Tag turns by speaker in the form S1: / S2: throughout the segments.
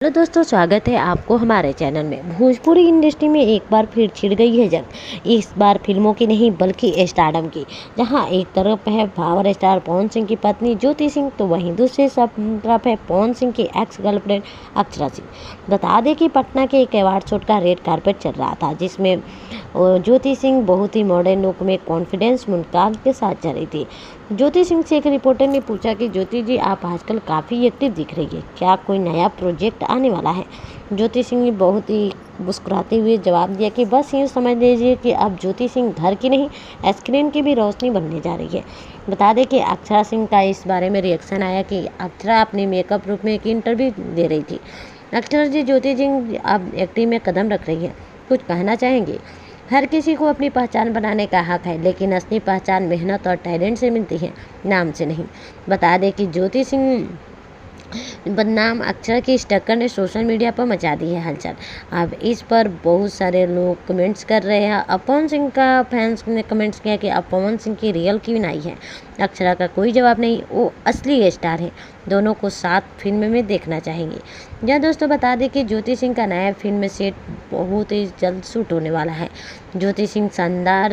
S1: Hello दोस्तों, स्वागत है आपको हमारे चैनल में। भोजपुरी इंडस्ट्री में एक बार फिर छिड़ गई है जंग। इस बार फिल्मों की नहीं बल्कि स्टारडम की, जहां एक तरफ है पावर स्टार पवन सिंह की पत्नी ज्योति सिंह, तो वहीं दूसरी तरफ है पवन सिंह की एक्स गर्लफ्रेंड अक्षरा सिंह। बता दें कि पटना के एक अवार्ड शो का रेड कारपेट चल रहा था, जिसमें ज्योति सिंह बहुत ही मॉडर्न लुक में कॉन्फिडेंस मुस्कान के साथ जा रही थी। ज्योति सिंह से एक रिपोर्टर ने पूछा कि ज्योति जी, आप आजकल काफ़ी एक्टिव दिख रही है, क्या कोई नया प्रोजेक्ट आने वाला है? ज्योति सिंह ने बहुत ही मुस्कुराते हुए जवाब दिया कि बस यूँ समझ लीजिए कि अब ज्योति सिंह घर की नहीं, स्क्रीन की भी रोशनी बनने जा रही है। बता दें कि अक्षरा सिंह का इस बारे में रिएक्शन आया कि अक्षरा अपने मेकअप रूप में एक इंटरव्यू दे रही थी। अक्षरा जी, ज्योति सिंह अब एक्टिंग में कदम रख रही है, कुछ कहना चाहेंगे? हर किसी को अपनी पहचान बनाने का हक है, लेकिन असली पहचान मेहनत और टैलेंट से मिलती है, नाम से नहीं। बता दें कि ज्योति सिंह बदनाम अक्षरा की इस टक्कर ने सोशल मीडिया पर मचा दी है हलचल। अब इस पर बहुत सारे लोग कमेंट्स कर रहे हैं। अब पवन सिंह का फैंस ने कमेंट्स किया कि अब पवन सिंह की रियल क्यों आई है। अक्षरा का कोई जवाब नहीं, वो असली स्टार है, दोनों को साथ फिल्म में देखना चाहेंगे। या दोस्तों, बता दें कि ज्योति सिंह का नया फिल्म सेट बहुत ही जल्द शूट होने वाला है। ज्योति सिंह शानदार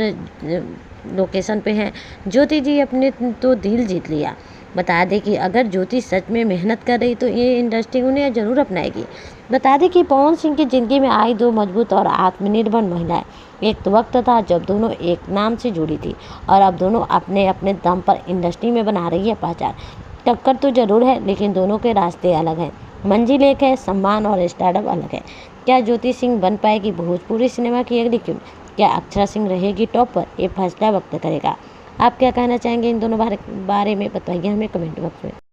S1: लोकेशन पे हैं। ज्योति जी अपने तो दिल जीत लिया। बता दें कि अगर ज्योति सच में मेहनत कर रही तो ये इंडस्ट्री उन्हें ज़रूर अपनाएगी। बता दें कि पवन सिंह की ज़िंदगी में आई दो मजबूत और आत्मनिर्भर महिलाएं। एक तो वक्त था जब दोनों एक नाम से जुड़ी थी, और अब दोनों अपने अपने दम पर इंडस्ट्री में बना रही है पहचान। टक्कर तो ज़रूर है, लेकिन दोनों के रास्ते अलग हैं। मंजिल एक है, सम्मान और स्टारडम अलग है। क्या ज्योति सिंह बन पाएगी भोजपुरी सिनेमा की अगली क्वीन? क्या अक्षरा सिंह रहेगी टॉप पर? ये फैसला वक्त करेगा। आप क्या कहना चाहेंगे इन दोनों बारे में? बताइए हमें कमेंट बॉक्स में।